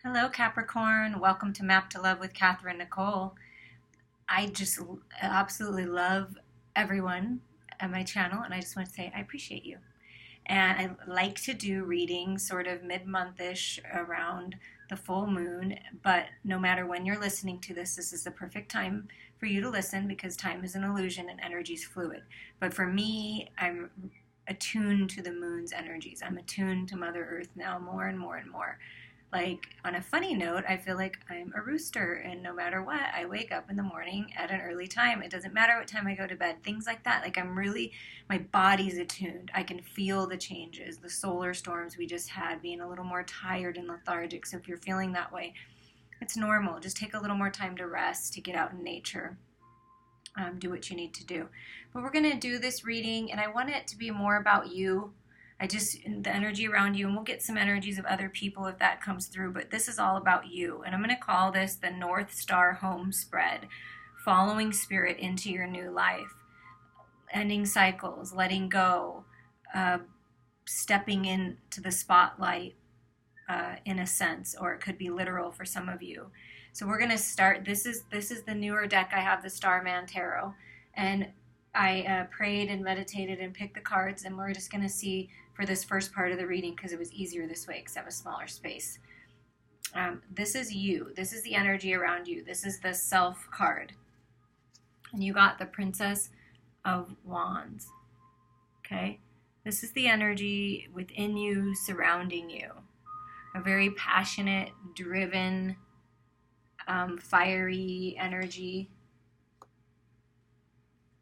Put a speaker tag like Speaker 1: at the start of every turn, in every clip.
Speaker 1: Hello, Capricorn. Welcome to Map to Love with Katherine Nichole. I just absolutely love everyone at my channel, and I just want to say I appreciate you. And I like to do readings sort of mid-month-ish around the full moon, but no matter when you're listening to this, this is the perfect time for you to listen because time is an illusion and energy is fluid. But for me, I'm attuned to the moon's energies. I'm attuned to Mother Earth now more and more and more. Like, on a funny note, I feel like I'm a rooster, and no matter what, I wake up in the morning at an early time. It doesn't matter what time I go to bed, things like that. Like, my body's attuned. I can feel the changes, the solar storms we just had, being a little more tired and lethargic. So, if you're feeling that way, it's normal. Just take a little more time to rest, to get out in nature. Do what you need to do. But we're going to do this reading, and I want it to be more about you. The energy around you, and we'll get some energies of other people if that comes through, but this is all about you. And I'm going to call this the North Star Home Spread, following spirit into your new life, ending cycles, letting go, stepping into the spotlight in a sense, or it could be literal for some of you. So we're going to start. This is the newer deck. I have the Starman Tarot, and I prayed and meditated and picked the cards, and we're just going to see for this first part of the reading because it was easier this way because I have a smaller space. This is you. This is the energy around you. This is the Self card. And you got the Princess of Wands. Okay? This is the energy within you, surrounding you. A very passionate, driven, fiery energy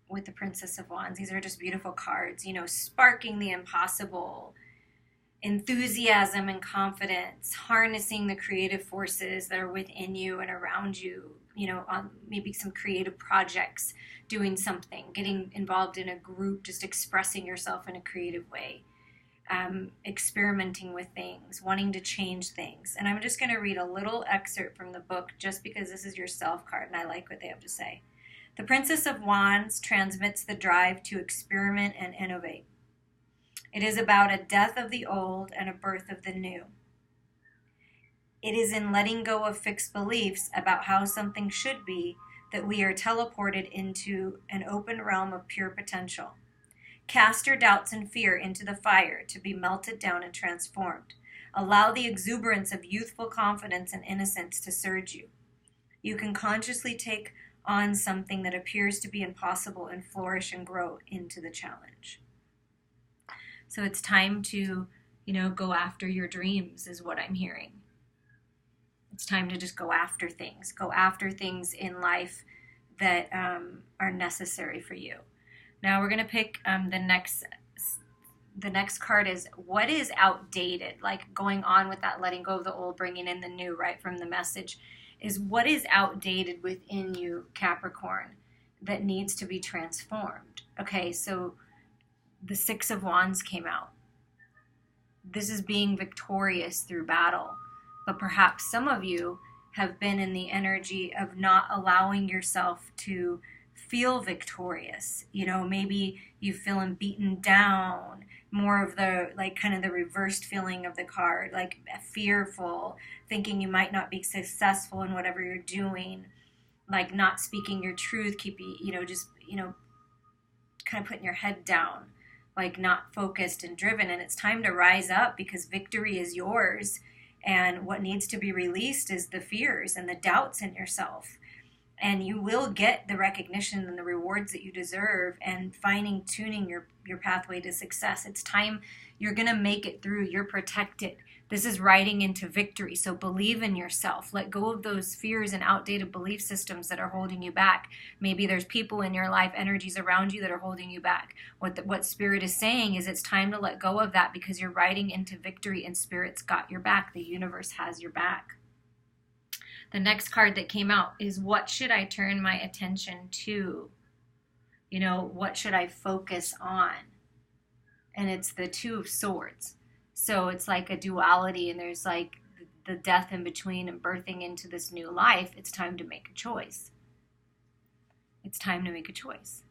Speaker 1: with the Princess of Wands. These are just beautiful cards, sparking the impossible, enthusiasm and confidence, harnessing the creative forces that are within you and around you, on maybe some creative projects, doing something, getting involved in a group, just expressing yourself in a creative way, experimenting with things, wanting to change things. And I'm just going to read a little excerpt from the book just because this is your Self card and I like what they have to say. The Princess of Wands transmits the drive to experiment and innovate. It is about a death of the old and a birth of the new. It is in letting go of fixed beliefs about how something should be that we are teleported into an open realm of pure potential. Cast your doubts and fear into the fire to be melted down and transformed. Allow the exuberance of youthful confidence and innocence to surge you. You can consciously take on something that appears to be impossible and flourish and grow into the challenge. So it's time to, go after your dreams is what I'm hearing. It's time to just go after things. Go after things in life that are necessary for you. Now we're going to pick the next card is what is outdated, like going on with that letting go of the old, bringing in the new, right from the message. Is what is outdated within you, Capricorn, that needs to be transformed. Okay, so the Six of Wands came out. This is being victorious through battle. But perhaps some of you have been in the energy of not allowing yourself to feel victorious. Maybe you feeling beaten down, more of the kind of the reversed feeling of the card, like fearful, thinking you might not be successful in whatever you're doing, like not speaking your truth, kind of putting your head down, like not focused and driven. And it's time to rise up because victory is yours. And what needs to be released is the fears and the doubts in yourself. And you will get the recognition and the rewards that you deserve and tuning your pathway to success. It's time. You're going to make it through. You're protected. This is riding into victory. So believe in yourself. Let go of those fears and outdated belief systems that are holding you back. Maybe there's people in your life, energies around you that are holding you back. What Spirit is saying is it's time to let go of that because you're riding into victory and Spirit's got your back. The universe has your back. The next card that came out is what should I turn my attention to? What should I focus on? And it's the Two of Swords. So it's like a duality and there's like the death in between and birthing into this new life. It's time to make a choice. It's time to make a choice.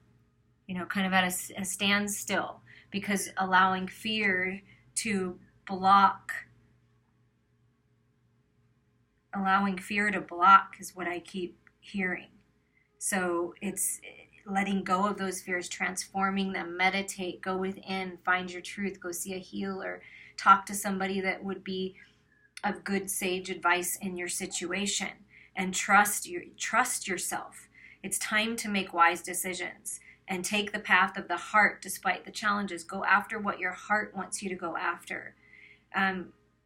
Speaker 1: Kind of at a standstill because allowing fear to block allowing fear to block is what I keep hearing. So it's letting go of those fears, transforming them, meditate, go within, find your truth, go see a healer, talk to somebody that would be of good sage advice in your situation, and trust yourself. It's time to make wise decisions and take the path of the heart despite the challenges. Go after what your heart wants you to go after.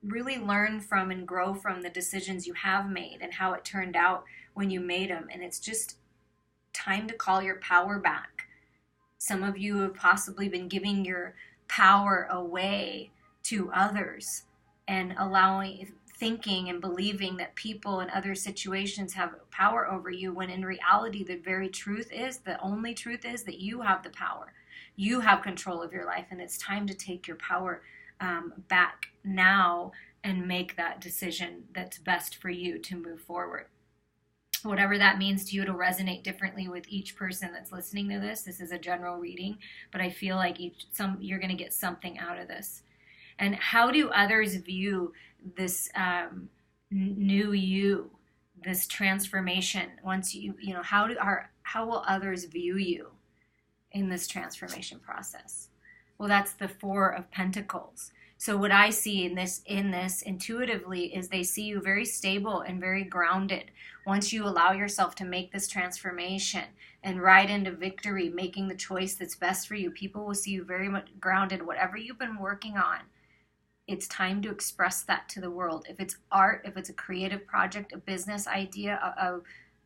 Speaker 1: Really learn from and grow from the decisions you have made and how it turned out when you made them. And it's just time to call your power back. Some of you have possibly been giving your power away to others and thinking and believing that people in other situations have power over you, when in reality the only truth is that you have the power. You have control of your life, and it's time to take your power back now and make that decision that's best for you to move forward. Whatever that means to you, it'll resonate differently with each person that's listening to this. This is a general reading, but I feel like you're going to get something out of this. And how do others view this new you, this transformation? Once how will others view you in this transformation process? Well, that's the Four of Pentacles. So what I see in this intuitively is they see you very stable and very grounded. Once you allow yourself to make this transformation and ride into victory, making the choice that's best for you, people will see you very much grounded. Whatever you've been working on, it's time to express that to the world. If it's art, if it's a creative project, a business idea,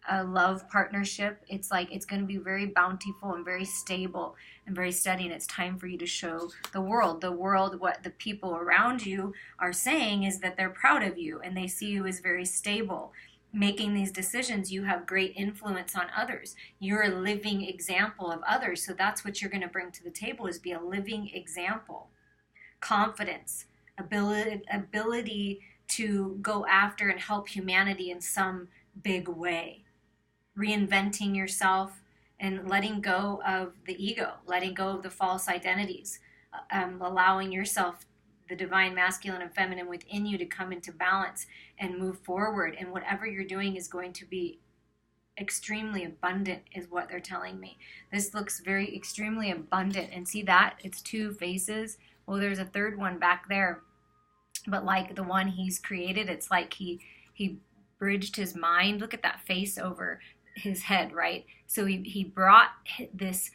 Speaker 1: a love partnership, it's going to be very bountiful and very stable and very steady. And it's time for you to show the world what the people around you are saying is that they're proud of you and they see you as very stable. Making these decisions, you have great influence on others. You're a living example of others. So that's what you're going to bring to the table, is be a living example. Confidence, ability to go after and help humanity in some big way. Reinventing yourself and letting go of the ego, letting go of the false identities, allowing yourself, the divine masculine and feminine within you, to come into balance and move forward. And whatever you're doing is going to be extremely abundant, is what they're telling me. This looks very extremely abundant. And see that? It's two faces. Well, there's a third one back there. But like the one he's created, it's like he bridged his mind. Look at that face over his head, right? So he brought this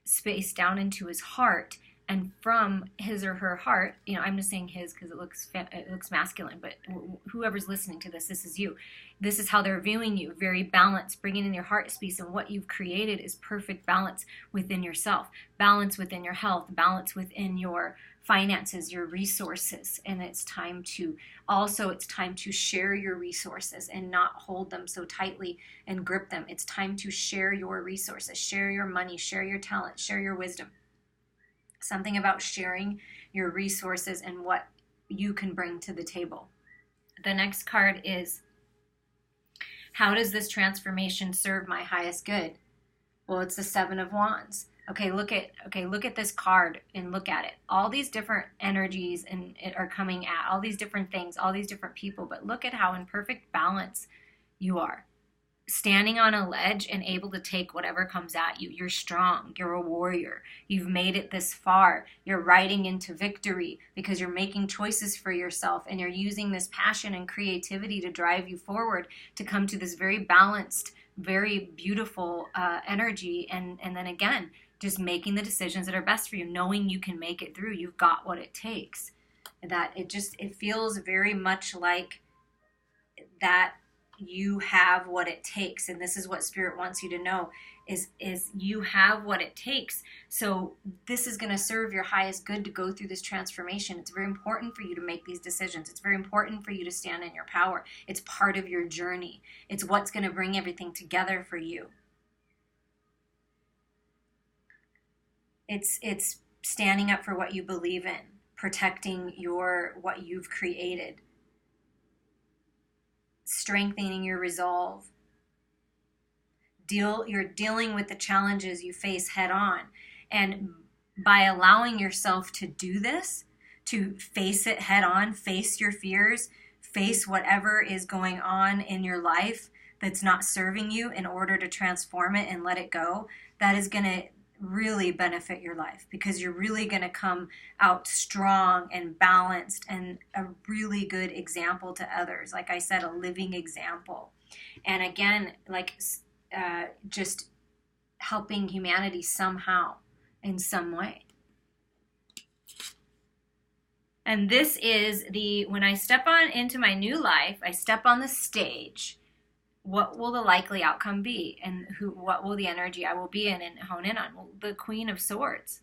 Speaker 1: space down into his heart, and from his or her heart, I'm just saying his because it looks masculine, but whoever's listening to this is you. This is how they're viewing you, very balanced, bringing in your heart space, and what you've created is perfect balance within yourself, balance within your health, balance within your finances, your resources. And it's time to share your resources and not hold them so tightly and grip them. It's time to share your resources, share your money, share your talent, share your wisdom. Something about sharing your resources and what you can bring to the table. The next card is, how does this transformation serve my highest good? Well, it's the Seven of Wands. Okay, look at this card and look at it. All these different energies are coming at all these different things, all these different people, but look at how in perfect balance you are. Standing on a ledge and able to take whatever comes at you. You're strong. You're a warrior. You've made it this far. You're riding into victory because you're making choices for yourself, and you're using this passion and creativity to drive you forward to come to this very balanced, very beautiful energy. And then again, just making the decisions that are best for you, knowing you can make it through. You've got what it takes. That it feels very much like that you have what it takes. And this is what Spirit wants you to know, is you have what it takes. So this is going to serve your highest good to go through this transformation. It's very important for you to make these decisions. It's very important for you to stand in your power. It's part of your journey. It's what's going to bring everything together for you. It's standing up for what you believe in, protecting what you've created, strengthening your resolve. You're dealing with the challenges you face head on. And by allowing yourself to do this, to face it head on, face your fears, face whatever is going on in your life that's not serving you in order to transform it and let it go, that is going to really benefit your life, because you're really going to come out strong and balanced and a really good example to others. Like I said, a living example. And again, like just helping humanity somehow, in some way. And this is when I step on into my new life, I step on the stage. What will the likely outcome be, and what will the energy I will be in and hone in on? Well, the Queen of Swords.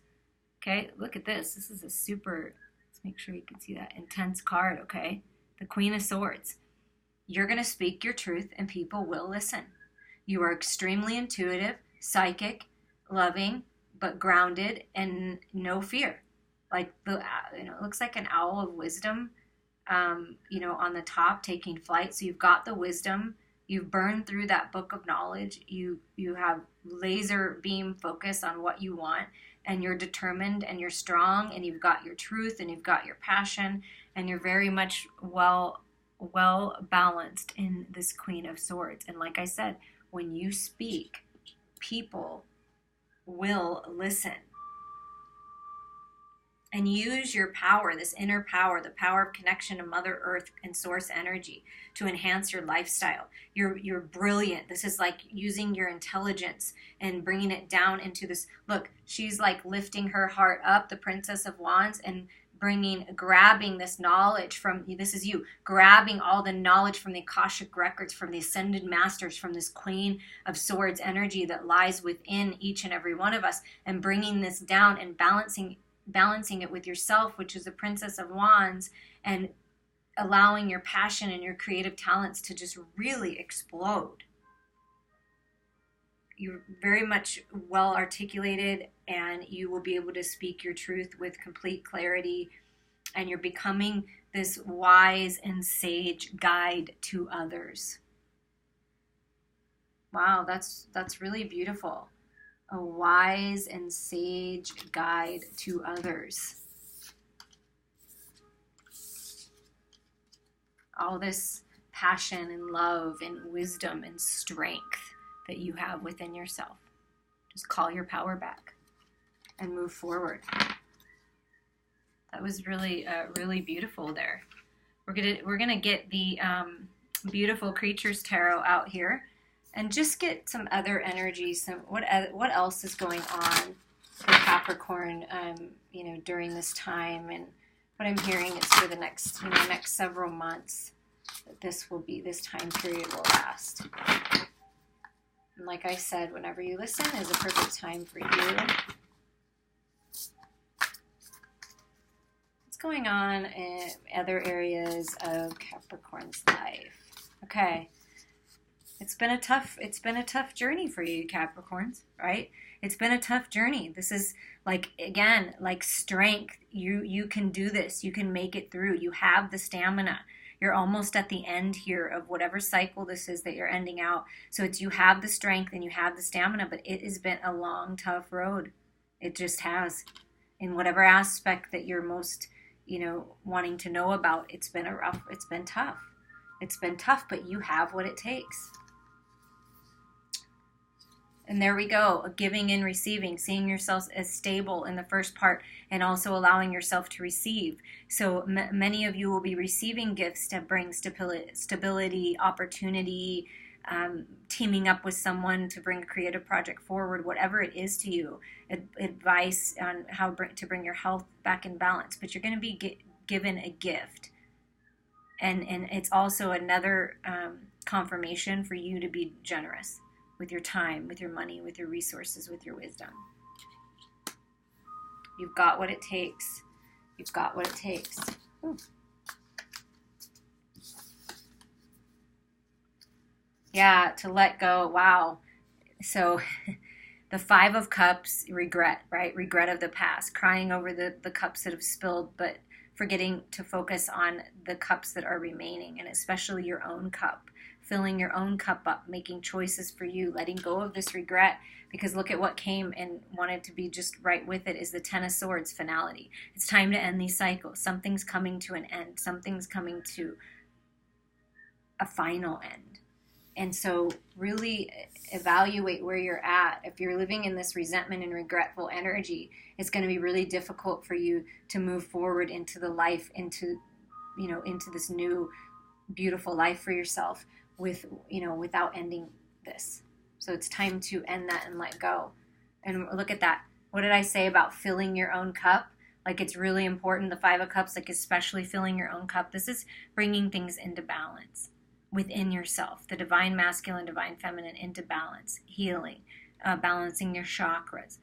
Speaker 1: Okay, look at this. This is a super, let's make sure you can see that, intense card, okay? The Queen of Swords. You're going to speak your truth and people will listen. You are extremely intuitive, psychic, loving, but grounded and no fear. Like it looks like an owl of wisdom, on the top taking flight. So you've got the wisdom. You've burned through that book of knowledge. You have laser beam focus on what you want, and you're determined and you're strong, and you've got your truth and you've got your passion, and you're very much well balanced in this Queen of Swords. And like I said, when you speak, people will listen. And use your power, this inner power, the power of connection to Mother Earth and source energy to enhance your lifestyle. You're brilliant. This is like using your intelligence and bringing it down into this. Look, she's like lifting her heart up, the Princess of Wands, and grabbing this knowledge from, this is you, grabbing all the knowledge from the Akashic records, from the Ascended Masters, from this Queen of Swords energy that lies within each and every one of us, and bringing this down and balancing it with yourself, which is the Princess of Wands, and allowing your passion and your creative talents to just really explode. You're very much well articulated, and you will be able to speak your truth with complete clarity, and you're becoming this wise and sage guide to others. Wow, that's really beautiful. A wise and sage guide to others. All this passion and love and wisdom and strength that you have within yourself. Just call your power back and move forward. That was really, really beautiful there. We're gonna get the Beautiful Creatures Tarot out here, and just get some other energy. What else is going on for Capricorn, during this time, and what I'm hearing is for the next several months that this time period will last. And like I said, whenever you listen is a perfect time for you. What's going on in other areas of Capricorn's life? Okay. It's been a tough journey for you, Capricorns, right? It's been a tough journey. This is like strength. You can do this. You can make it through. You have the stamina. You're almost at the end here of whatever cycle this is that you're ending out. So you have the strength and you have the stamina, but it has been a long, tough road. It just has. In whatever aspect that you're most, wanting to know about, it's been tough. It's been tough, but you have what it takes. And there we go, giving and receiving, seeing yourselves as stable in the first part, and also allowing yourself to receive. So many of you will be receiving gifts to bring stability, opportunity, teaming up with someone to bring a creative project forward, whatever it is to you, advice on how to bring your health back in balance. But you're going to be given a gift. And it's also another confirmation for you to be generous with your time, with your money, with your resources, with your wisdom. You've got what it takes. You've got what it takes. Ooh. Yeah, to let go. Wow. So the 5 of Cups, regret, right? Regret of the past, crying over the cups that have spilled, but forgetting to focus on the cups that are remaining, and especially your own cup. Filling your own cup up, making choices for you, letting go of this regret, because look at what came and wanted to be just right with it is the 10 of Swords, finality. It's time to end these cycles. Something's coming to an end. Something's coming to a final end. And so really evaluate where you're at. If you're living in this resentment and regretful energy, it's going to be really difficult for you to move forward into the life, into this new beautiful life for yourself without ending this. So it's time to end that and let go. And look at that. What did I say about filling your own cup? Like, it's really important. The Five of Cups, like especially filling your own cup. This is bringing things into balance within yourself, the divine masculine, divine feminine into balance, healing, balancing your chakras,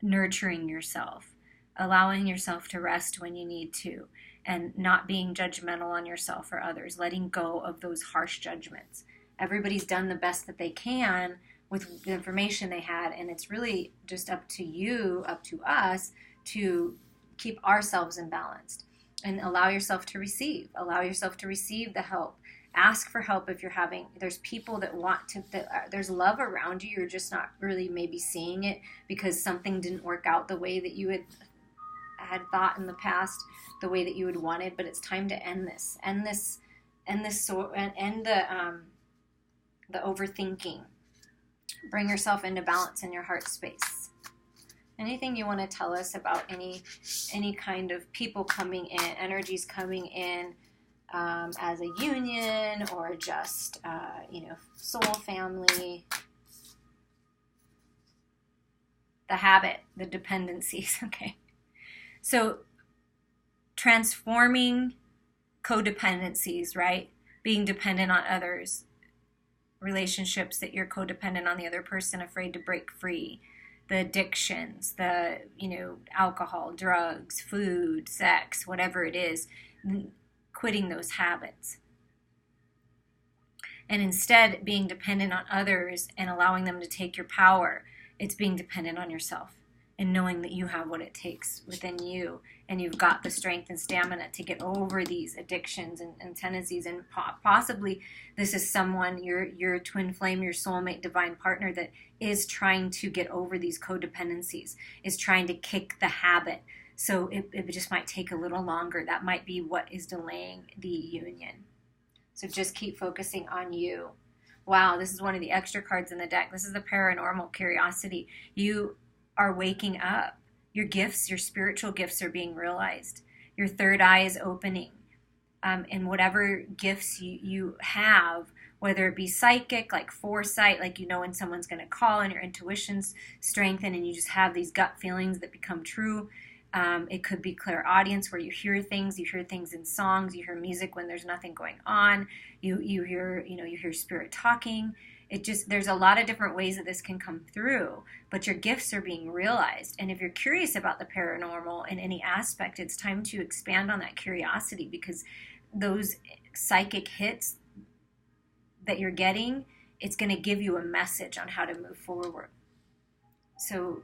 Speaker 1: nurturing yourself, allowing yourself to rest when you need to, and not being judgmental on yourself or others, letting go of those harsh judgments. Everybody's done the best that they can with the information they had, and it's really just up to you, up to us, to keep ourselves in balance and allow yourself to receive the help. Ask for help if you're there's people that want to, there's love around you. You're just not really maybe seeing it because something didn't work out the way that you had thought in the past, the way that you had wanted. But it's time to end the overthinking. Bring yourself into balance in your heart space. Anything you want to tell us about any kind of people coming in, energies coming in, as a union, or just, soul family, the habit, the dependencies. Okay. So transforming codependencies, right? Being dependent on others, relationships that you're codependent on the other person, afraid to break free, the addictions, the, alcohol, drugs, food, sex, whatever it is, quitting those habits. And instead being dependent on others and allowing them to take your power, it's being dependent on yourself and knowing that you have what it takes within you, and you've got the strength and stamina to get over these addictions and tendencies. And possibly this is someone, your twin flame, your soulmate, divine partner, that is trying to get over these codependencies, is trying to kick the habit. So it just might take a little longer. That might be what is delaying the union. So just keep focusing on you. Wow, this is one of the extra cards in the deck. This is the paranormal curiosity. You are waking up. Your gifts, your spiritual gifts are being realized. Your third eye is opening. And whatever gifts you have, whether it be psychic, like foresight, like when someone's going to call and your intuition's strengthened and you just have these gut feelings that become true. It could be clairaudience, where you hear things in songs, you hear music when there's nothing going on, you hear spirit talking. There's a lot of different ways that this can come through, but your gifts are being realized. And if you're curious about the paranormal in any aspect, it's time to expand on that curiosity, because those psychic hits that you're getting, it's going to give you a message on how to move forward. So,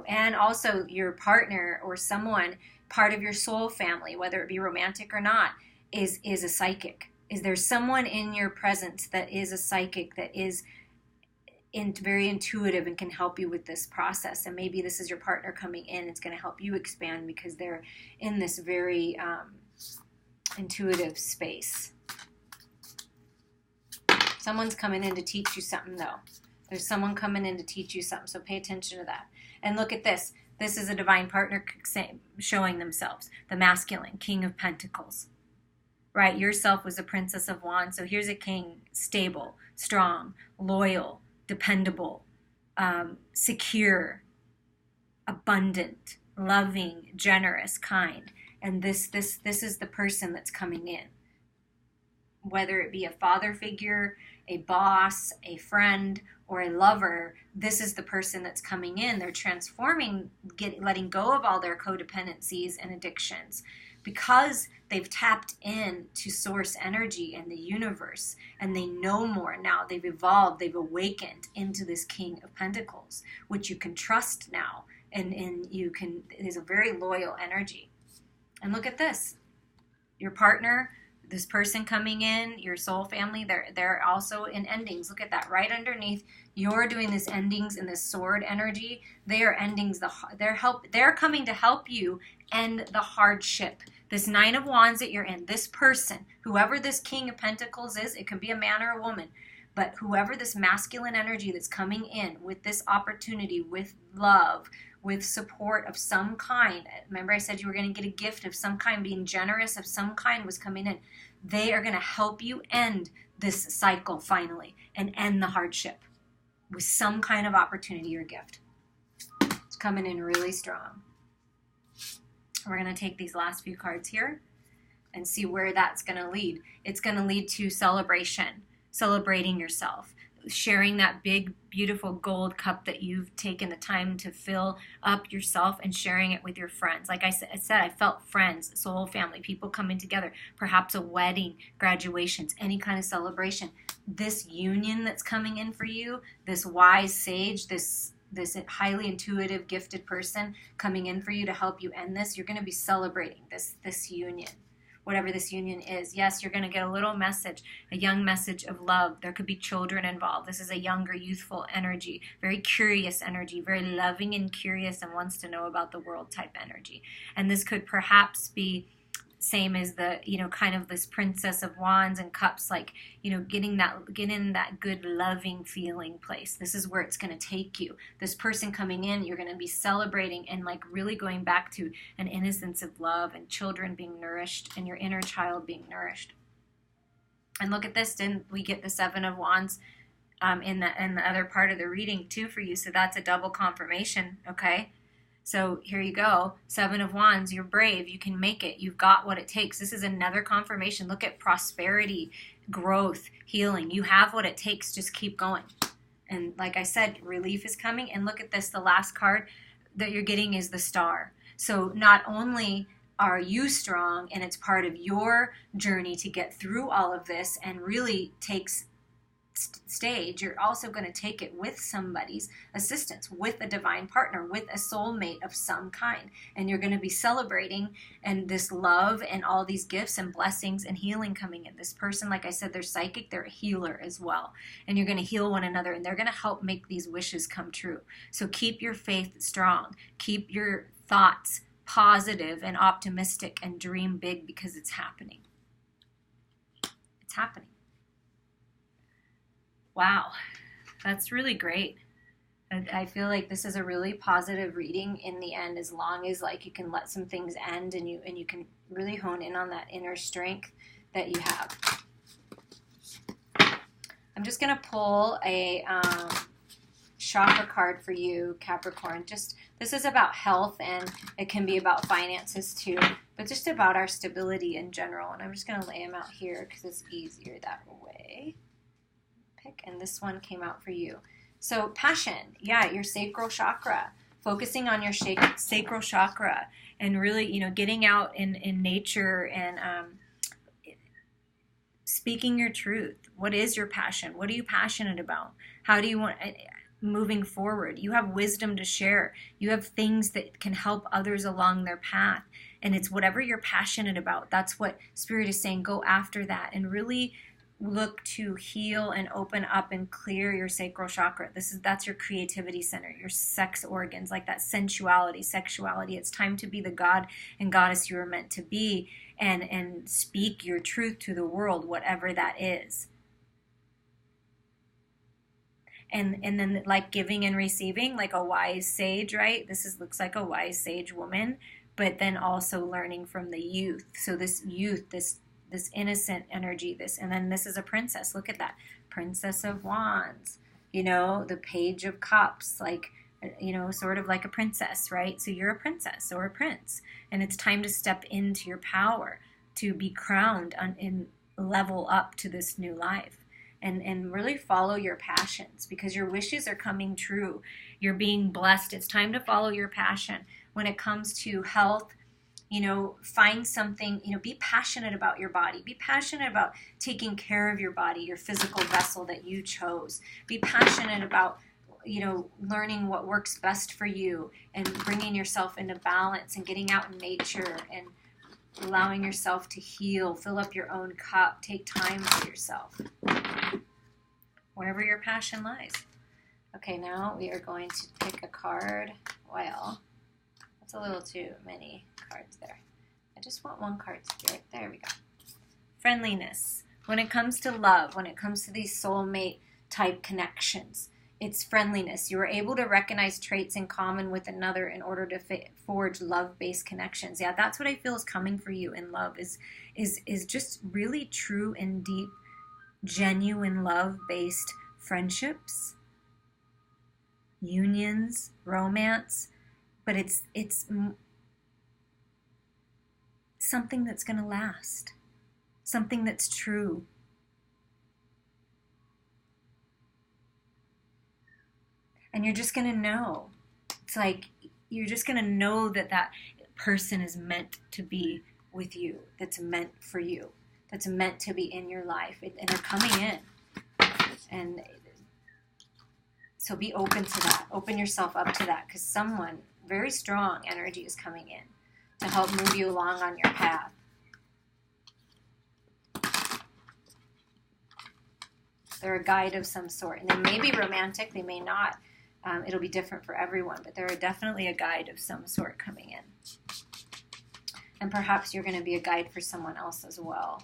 Speaker 1: and also your partner or someone, part of your soul family, whether it be romantic or not, is a psychic. Is there someone in your presence that is a psychic, that is very intuitive and can help you with this process? And maybe this is your partner coming in. It's going to help you expand because they're in this very intuitive space. Someone's coming in to teach you something, though. There's someone coming in to teach you something, so pay attention to that. And look at this. This is a divine partner showing themselves. The masculine, King of Pentacles. Right? Yourself was a Princess of Wands. So here's a king, stable, strong, loyal, dependable, secure, abundant, loving, generous, kind. And this is the person that's coming in. Whether it be a father figure, a boss, a friend, or a lover, this is the person that's coming in. They're transforming, letting go of all their codependencies and addictions, because they've tapped in to source energy and the universe, and they know more now. They've evolved, they've awakened into this King of Pentacles, which you can trust now, and it is a very loyal energy. And look at this. Your partner, this person coming in, your soul family, they're also in endings. Look at that. Right underneath, you're doing this endings in this sword energy. They are endings. They're coming to help you end the hardship, This Nine of Wands that you're in, this person, whoever this King of Pentacles is, it can be a man or a woman, but whoever this masculine energy that's coming in with this opportunity, with love, with support of some kind. Remember I said you were going to get a gift of some kind, being generous of some kind was coming in. They are going to help you end this cycle finally and end the hardship with some kind of opportunity or gift. It's coming in really strong. We're going to take these last few cards here and see where that's going to lead. It's going to lead to celebration, celebrating yourself, sharing that big, beautiful gold cup that you've taken the time to fill up yourself and sharing it with your friends. Like I said, I felt friends, soul family, people coming together, perhaps a wedding, graduations, any kind of celebration. This union that's coming in for you, this wise sage, this highly intuitive, gifted person coming in for you to help you end this, you're going to be celebrating this union. Whatever this union is. Yes, you're going to get a little message, a young message of love. There could be children involved. This is a younger, youthful energy, very curious energy, very loving and curious and wants to know about the world type energy. And this could perhaps be same as the, kind of this Princess of Wands and Cups, like, getting that good loving feeling place. This is where it's going to take you. This person coming in, you're going to be celebrating and like really going back to an innocence of love and children being nourished and your inner child being nourished. And look at this, didn't we get the Seven of Wands in the other part of the reading too for you? So that's a double confirmation, okay? So here you go, Seven of Wands, you're brave, you can make it, you've got what it takes. This is another confirmation. Look at prosperity, growth, healing. You have what it takes, just keep going. And like I said, relief is coming. And look at this, the last card that you're getting is the Star. So not only are you strong and it's part of your journey to get through all of this and really takes stage, you're also going to take it with somebody's assistance, with a divine partner, with a soulmate of some kind, and you're going to be celebrating and this love and all these gifts and blessings and healing coming in. This person, like I said, they're psychic, they're a healer as well, and you're going to heal one another and they're going to help make these wishes come true. So keep your faith strong, keep your thoughts positive and optimistic, and dream big because it's happening. It's happening. Wow, that's really great. I feel like this is a really positive reading in the end, as long as like you can let some things end and you can really hone in on that inner strength that you have. I'm just going to pull a chakra card for you, Capricorn. This is about health, and it can be about finances too, but just about our stability in general. And I'm just going to lay them out here because it's easier that way. And this one came out for you. So passion, yeah, your sacral chakra, focusing on your sacral chakra and really, getting out in nature and speaking your truth. What is your passion? What are you passionate about? How do you want moving forward? You have wisdom to share. You have things that can help others along their path. And it's whatever you're passionate about. That's what Spirit is saying. Go after that and really look to heal and open up and clear your sacral chakra. That's your creativity center, your sex organs, like that sensuality, sexuality. It's time to be the God and Goddess you were meant to be and speak your truth to the world, whatever that is. And then like giving and receiving, like a wise sage, right? Looks like a wise sage woman, but then also learning from the youth. So this youth, this innocent energy, and then this is a princess. Look at that. Princess of Wands, the Page of Cups, like, sort of like a princess, right? So you're a princess or a prince, and it's time to step into your power, to be crowned and level up to this new life. And really follow your passions, because your wishes are coming true. You're being blessed. It's time to follow your passion. When it comes to health, find something, be passionate about your body. Be passionate about taking care of your body, your physical vessel that you chose. Be passionate about, learning what works best for you and bringing yourself into balance and getting out in nature and allowing yourself to heal. Fill up your own cup. Take time for yourself. Wherever your passion lies. Okay, now we are going to pick a card. Well, that's a little too many cards there. I just want one card, Spirit. There we go. Friendliness. When it comes to love, when it comes to these soulmate type connections, it's friendliness. You are able to recognize traits in common with another in order to forge love-based connections. Yeah, that's what I feel is coming for you in love, is just really true and deep, genuine love-based friendships, unions, romance, but it's something that's going to last, something that's true. And you're just going to know. It's like you're just going to know that that person is meant to be with you, that's meant for you, that's meant to be in your life, and they're coming in. And so be open to that. Open yourself up to that, because someone, very strong energy is coming in to help move you along on your path. They're a guide of some sort. And they may be romantic, they may not. It'll be different for everyone, but they're definitely a guide of some sort coming in. And perhaps you're going to be a guide for someone else as well,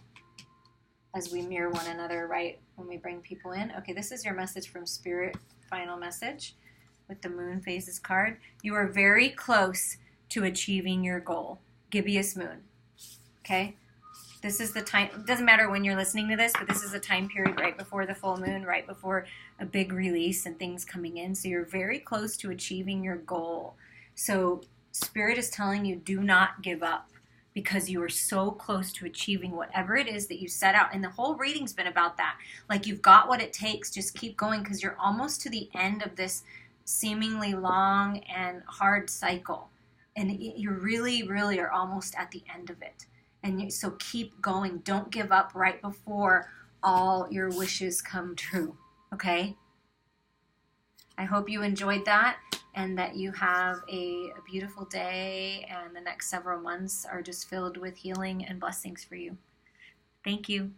Speaker 1: as we mirror one another, right, when we bring people in. Okay, this is your message from Spirit, final message, with the Moon Phases card. You are very close to achieving your goal. Gibbous Moon. Okay? This is the time, it doesn't matter when you're listening to this, but this is a time period right before the full moon, right before a big release and things coming in. So you're very close to achieving your goal. So Spirit is telling you, do not give up, because you are so close to achieving whatever it is that you set out. And the whole reading's been about that. Like, you've got what it takes. Just keep going, because you're almost to the end of this seemingly long and hard cycle. And you really, really are almost at the end of it. And so keep going. Don't give up right before all your wishes come true. Okay? I hope you enjoyed that, and that you have a beautiful day, and the next several months are just filled with healing and blessings for you. Thank you.